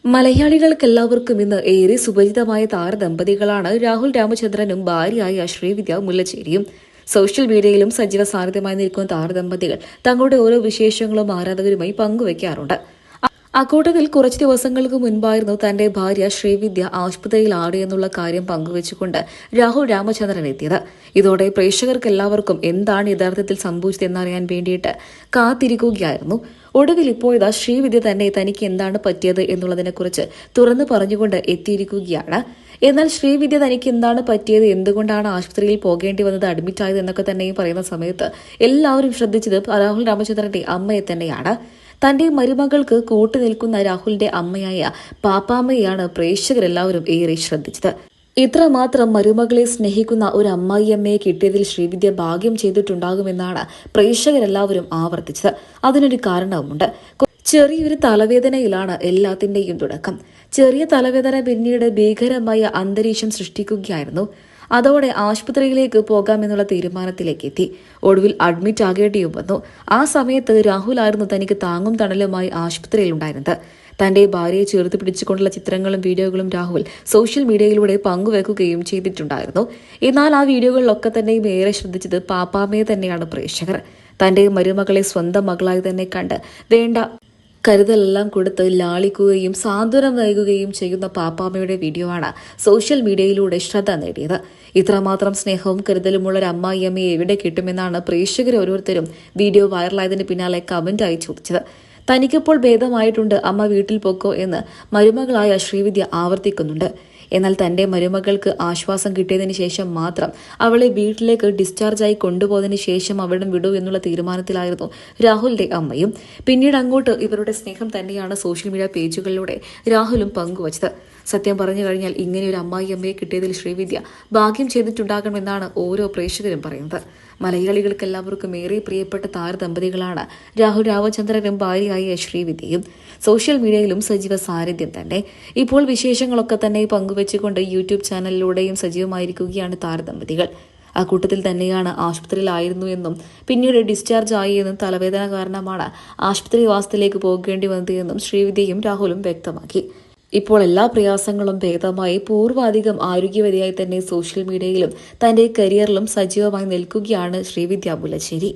മലയാളികൾക്കെല്ലാവർക്കും ഇന്ന് ഏറെ സുപരിചിതമായ താരദമ്പതികളാണ് രാഹുൽ രാമചന്ദ്രനും ഭാര്യയായ ശ്രീവിദ്യ മുല്ലശ്ശേരിയും. സോഷ്യൽ മീഡിയയിലും സജീവ സാന്നിധ്യമായി നിൽക്കുന്ന താരദമ്പതികൾ തങ്ങളുടെ ഓരോ വിശേഷങ്ങളും ആരാധകരുമായി പങ്കുവയ്ക്കാറുണ്ട്. അക്കൂട്ടത്തിൽ കുറച്ചു ദിവസങ്ങൾക്ക് മുൻപായിരുന്നു തന്റെ ഭാര്യ ശ്രീവിദ്യ ആശുപത്രിയിലാണ് എന്നുള്ള കാര്യം പങ്കുവച്ചുകൊണ്ട് രാഹുൽ രാമചന്ദ്രൻ എത്തിയത്. ഇതോടെ പ്രേക്ഷകർക്കെല്ലാവർക്കും എന്താണ് യഥാർത്ഥത്തിൽ സംഭവിച്ചതെന്നറിയാൻ വേണ്ടിയിട്ട് കാത്തിരിക്കുകയായിരുന്നു. ഒടുവിൽ ഇപ്പോഴാ ശ്രീവിദ്യ തന്നെ തനിക്ക് എന്താണ് പറ്റിയത് എന്നുള്ളതിനെക്കുറിച്ച് തുറന്നു പറഞ്ഞുകൊണ്ട് എത്തിയിരിക്കുകയാണ്. എന്നാൽ ശ്രീവിദ്യ തനിക്ക് എന്താണ് പറ്റിയത്, എന്തുകൊണ്ടാണ് ആശുപത്രിയിൽ പോകേണ്ടി വന്നത്, അഡ്മിറ്റ് ആയത് എന്നൊക്കെ തന്നെയും പറയുന്ന സമയത്ത് എല്ലാവരും ശ്രദ്ധിച്ചത് രാഹുൽ രാമചന്ദ്രന്റെ അമ്മയെ തന്നെയാണ്. തന്റെ മരുമകൾക്ക് കൂട്ടുനിൽക്കുന്ന രാഹുലിന്റെ അമ്മയായ പാപ്പാമ്മയെയാണ് പ്രേക്ഷകരെല്ലാവരും ഏറെ ശ്രദ്ധിച്ചത്. ഇത്രമാത്രം മരുമകളെ സ്നേഹിക്കുന്ന ഒരു അമ്മായിയമ്മയെ കിട്ടിയതിൽ ശ്രീവിദ്യ ഭാഗ്യം ചെയ്തിട്ടുണ്ടാകുമെന്നാണ് പ്രേക്ഷകരെല്ലാവരും ആവർത്തിച്ചത്. അതിനൊരു കാരണവുമുണ്ട്. ചെറിയൊരു തലവേദനയിലാണ് എല്ലാത്തിന്റെയും തുടക്കം. ചെറിയ തലവേദന പിന്നീട് ഭീകരമായ അന്തരീക്ഷം സൃഷ്ടിക്കുകയായിരുന്നു. അതോടെ ആശുപത്രിയിലേക്ക് പോകാമെന്നുള്ള തീരുമാനത്തിലേക്ക് എത്തി. ഒടുവിൽ അഡ്മിറ്റ് ആകേണ്ടിയും വന്നു. ആ സമയത്ത് രാഹുലായിരുന്നു തനിക്ക് താങ്ങും തണലുമായി ആശുപത്രിയിൽ ഉണ്ടായിരുന്നത്. തന്റെ ഭാര്യയെ ചേർത്ത് പിടിച്ചുകൊണ്ടുള്ള ചിത്രങ്ങളും വീഡിയോകളും രാഹുൽ സോഷ്യൽ മീഡിയയിലൂടെ പങ്കുവെക്കുകയും ചെയ്തിട്ടുണ്ടായിരുന്നു. എന്നാൽ ആ വീഡിയോകളിലൊക്കെ തന്നെയും ഏറെ ശ്രദ്ധിച്ചത് പാപ്പാമ്മയെ തന്നെയാണ് പ്രേക്ഷകർ. തന്റെ മരുമകളെ സ്വന്തം മകളായി തന്നെ കണ്ട് വേണ്ട കരുതലെല്ലാം കൊടുത്ത് ലാളിക്കുകയും സാന്ത്വനം നൽകുകയും ചെയ്യുന്ന പാപ്പാമ്മയുടെ വീഡിയോ ആണ് സോഷ്യൽ മീഡിയയിലൂടെ ശ്രദ്ധ നേടിയത്. ഇത്രമാത്രം സ്നേഹവും കരുതലുമുള്ള ഒരു അമ്മായിയമ്മയെ എവിടെ കിട്ടുമെന്നാണ് പ്രേക്ഷകർ ഓരോരുത്തരും വീഡിയോ വൈറലായതിന് പിന്നാലെ കമന്റായി ചോദിച്ചത്. തനിക്കിപ്പോൾ ഭേദമായിട്ടുണ്ട്, അമ്മ വീട്ടിൽ പോക്കോ എന്ന് മരുമകളായ ശ്രീവിദ്യ ആവർത്തിക്കുന്നുണ്ട്. എന്നാൽ തന്റെ മരുമകൾക്ക് ആശ്വാസം കിട്ടിയതിനു ശേഷം മാത്രം അവളെ വീട്ടിലേക്ക് ഡിസ്ചാർജായി കൊണ്ടുപോയതിനു ശേഷം അവിടം വിടൂ എന്നുള്ള തീരുമാനത്തിലായിരുന്നു രാഹുലിന്റെ അമ്മയും. പിന്നീട് അങ്ങോട്ട് ഇവരുടെ സ്നേഹം തന്നെയാണ് സോഷ്യൽ മീഡിയ പേജുകളിലൂടെ രാഹുലും പങ്കുവച്ചത്. സത്യം പറഞ്ഞു കഴിഞ്ഞാൽ ഇങ്ങനെയൊരു അമ്മായിയമ്മയെ കിട്ടിയതിൽ ശ്രീവിദ്യ ഭാഗ്യം ചെയ്തിട്ടുണ്ടാകണമെന്നാണ് ഓരോ പ്രേക്ഷകരും പറയുന്നത്. മലയാളികൾക്കെല്ലാവർക്കും ഏറെ പ്രിയപ്പെട്ട താരദമ്പതികളാണ് രാഹുൽ രാമചന്ദ്രനും ഭാര്യയായ ശ്രീവിദ്യയും. സോഷ്യൽ മീഡിയയിലും സജീവ സാന്നിധ്യം തന്നെ. ഇപ്പോൾ വിശേഷങ്ങളൊക്കെ തന്നെ പങ്കുവെച്ചുകൊണ്ട് യൂട്യൂബ് ചാനലിലൂടെയും സജീവമായിരിക്കുകയാണ് താരദമ്പതികൾ. അക്കൂട്ടത്തിൽ തന്നെയാണ് ആശുപത്രിയിലായിരുന്നു എന്നും പിന്നീട് ഡിസ്ചാർജ് ആയി എന്നും തലവേദന കാരണമാണ് ആശുപത്രിവാസത്തിലേക്ക് പോകേണ്ടി വന്നത് എന്നും ശ്രീവിദ്യയും രാഹുലും വ്യക്തമാക്കി. ഇപ്പോൾ എല്ലാ പ്രയാസങ്ങളും ഭേദമായി പൂർവാധികം ആരോഗ്യവതിയായി തന്നെ സോഷ്യൽ മീഡിയയിലും തന്റെ കരിയറിലും സജീവമായി നിൽക്കുകയാണ് ശ്രീവിദ്യ മുല്ലശ്ശേരി.